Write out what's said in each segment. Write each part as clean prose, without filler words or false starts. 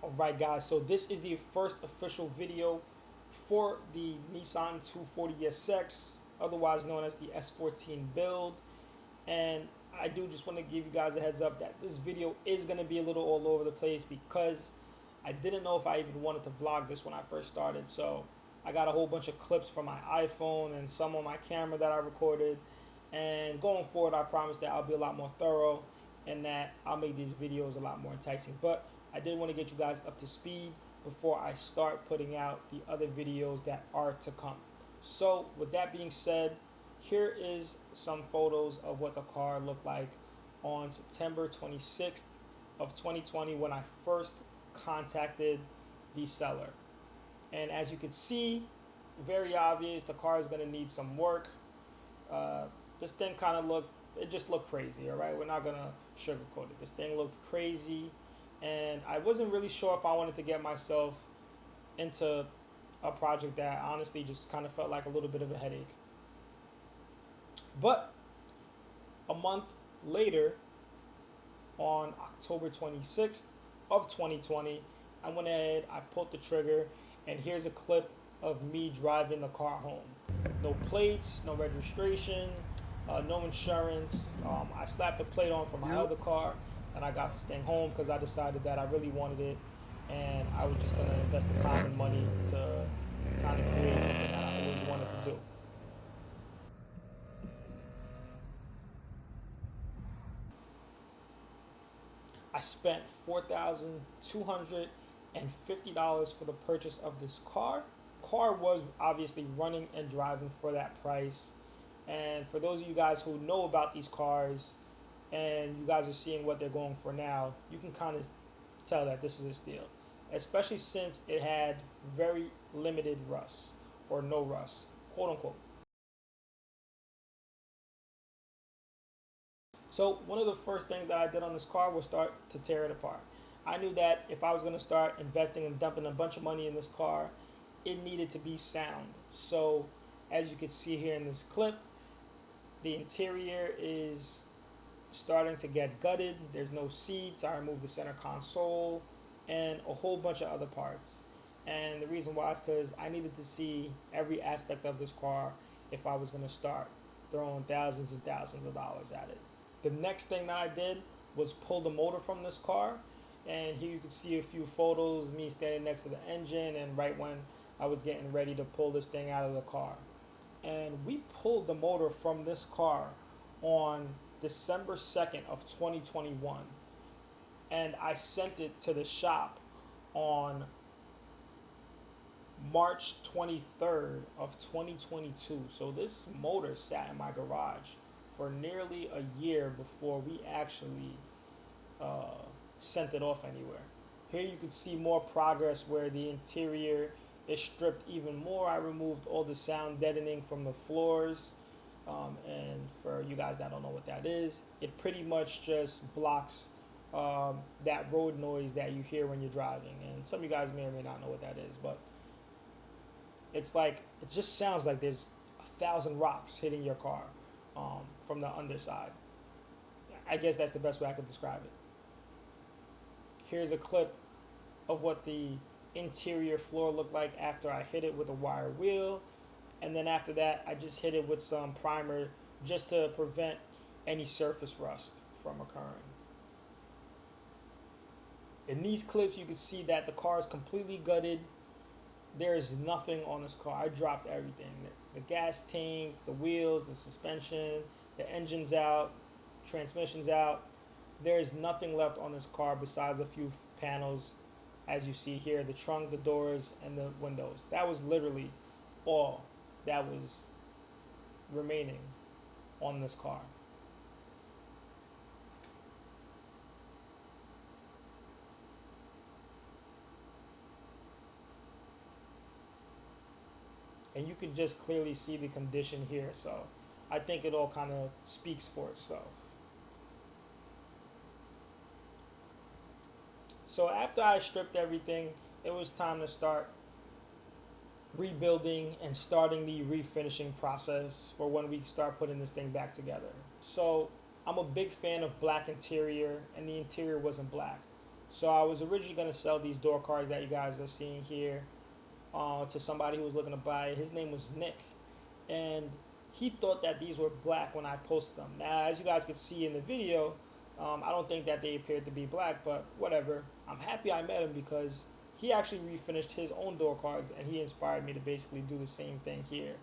Alright guys, so this is the first official video for the Nissan 240sx, otherwise known as the S14 build. And I do just want to give you guys a heads up that this video is going to be a little all over the place because I didn't know if I even wanted to vlog this when I first started. So I got a whole bunch of clips from my iPhone and some on my camera that I recorded. And going forward, I promise that I'll be a lot more thorough and that I'll make these videos a lot more enticing. But I did want to get you guys up to speed before I start putting out the other videos that are to come. So with that being said, here is some photos of what the car looked like on September 26th of 2020 when I first contacted the seller. And as you can see, very obvious, the car is going to need some work. This thing kind of it just looked crazy, all right? We're not going to sugarcoat it. This thing looked crazy, and I wasn't really sure if I wanted to get myself into a project that honestly just kind of felt like a little bit of a headache. But a month later, on October 26th of 2020, I went ahead, I pulled the trigger, and here's a clip of me driving the car home. No plates, no registration, no insurance. I slapped the plate on for my other car, and I got this thing home because I decided that I really wanted it, and I was just going to invest the time and money to kind of create something that I always wanted to do. I spent $4,250 for the purchase of this car. Car was obviously running and driving for that price. And for those of you guys who know about these cars and you guys are seeing what they're going for now, you can kind of tell that this is a steal, especially since it had very limited rust, or no rust, quote unquote. So one of the first things that I did on this car was start to tear it apart. I knew that if I was going to start investing and dumping a bunch of money in this car, it needed to be sound. So as you can see here in this clip, the interior is starting to get gutted. There's no seats. I removed the center console and a whole bunch of other parts. And the reason why is because I needed to see every aspect of this car if I was going to start throwing thousands and thousands of dollars at it. The next thing that I did was pull the motor from this car. And here you can see a few photos, me standing next to the engine and right when I was getting ready to pull this thing out of the car. And we pulled the motor from this car on December 2nd of 2021. And I sent it to the shop on March 23rd of 2022. So this motor sat in my garage for nearly a year before we actually sent it off anywhere. Here you can see more progress where the interior is stripped even more. I removed all the sound deadening from the floors. And for you guys that don't know what that is, it pretty much just blocks that road noise that you hear when you're driving. And some of you guys may or may not know what that is, but it's like, it just sounds like there's 1,000 rocks hitting your car from the underside. I guess that's the best way I could describe it. Here's a clip of what the interior floor looked like after I hit it with a wire wheel. And then after that, I just hit it with some primer just to prevent any surface rust from occurring. In these clips, you can see that the car is completely gutted. There is nothing on this car. I dropped everything. The gas tank, the wheels, the suspension, the engine's out, transmission's out. There is nothing left on this car besides a few panels, as you see here, the trunk, the doors, and the windows. That was literally all that was remaining on this car. And you can just clearly see the condition here, so I think it all kind of speaks for itself. So after I stripped everything, it was time to start rebuilding and starting the refinishing process for when we start putting this thing back together. So I'm a big fan of black interior, and the interior wasn't black. So I was originally going to sell these door cards that you guys are seeing here to somebody who was looking to buy it. His name was Nick, and he thought that these were black when I posted them. Now, as you guys can see in the video, I don't think that they appeared to be black, but whatever. I'm happy I met him because he actually refinished his own door cards, and he inspired me to basically do the same thing here.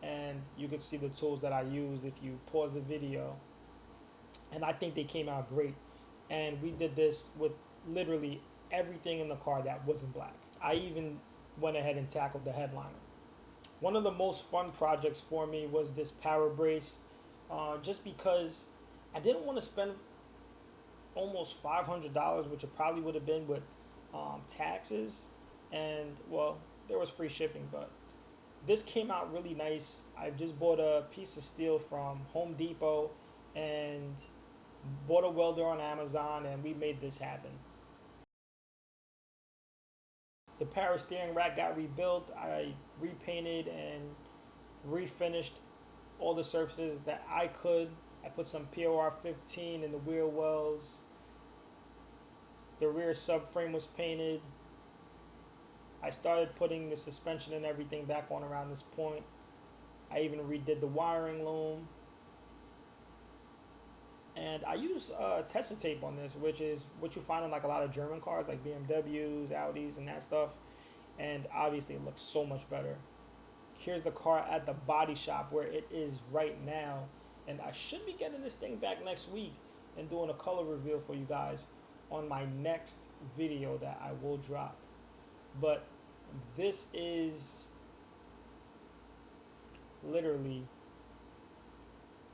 And you can see the tools that I used if you pause the video, and I think they came out great. And we did this with literally everything in the car that wasn't black. I even went ahead and tackled the headliner. One of the most fun projects for me was this power brace, just because I didn't want to spend almost $500, which it probably would have been with taxes, and well, there was free shipping, but this came out really nice. I just bought a piece of steel from Home Depot and bought a welder on Amazon, and we made this happen. The power steering rack got rebuilt. I repainted and refinished all the surfaces that I could. I put some POR 15 in the wheel wells. The rear subframe was painted. I started putting the suspension and everything back on around this point. I even redid the wiring loom. And I use Tessa tape on this, which is what you find on like a lot of German cars, like BMWs, Audis, and that stuff. And obviously it looks so much better. Here's the car at the body shop where it is right now. And I should be getting this thing back next week and doing a color reveal for you guys on my next video that I will drop. But this is literally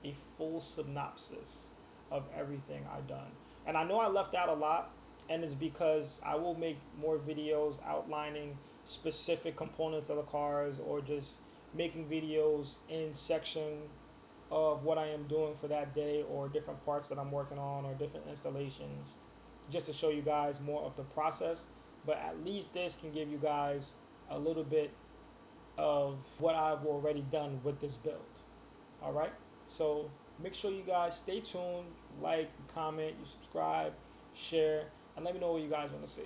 a full synopsis of everything I've done. And I know I left out a lot, and it's because I will make more videos outlining specific components of the cars, or just making videos in section of what I am doing for that day, or different parts that I'm working on, or different installations, just to show you guys more of the process. But at least this can give you guys a little bit of what I've already done with this build. All right, so make sure you guys stay tuned, like, comment, you subscribe, share, and let me know what you guys want to see.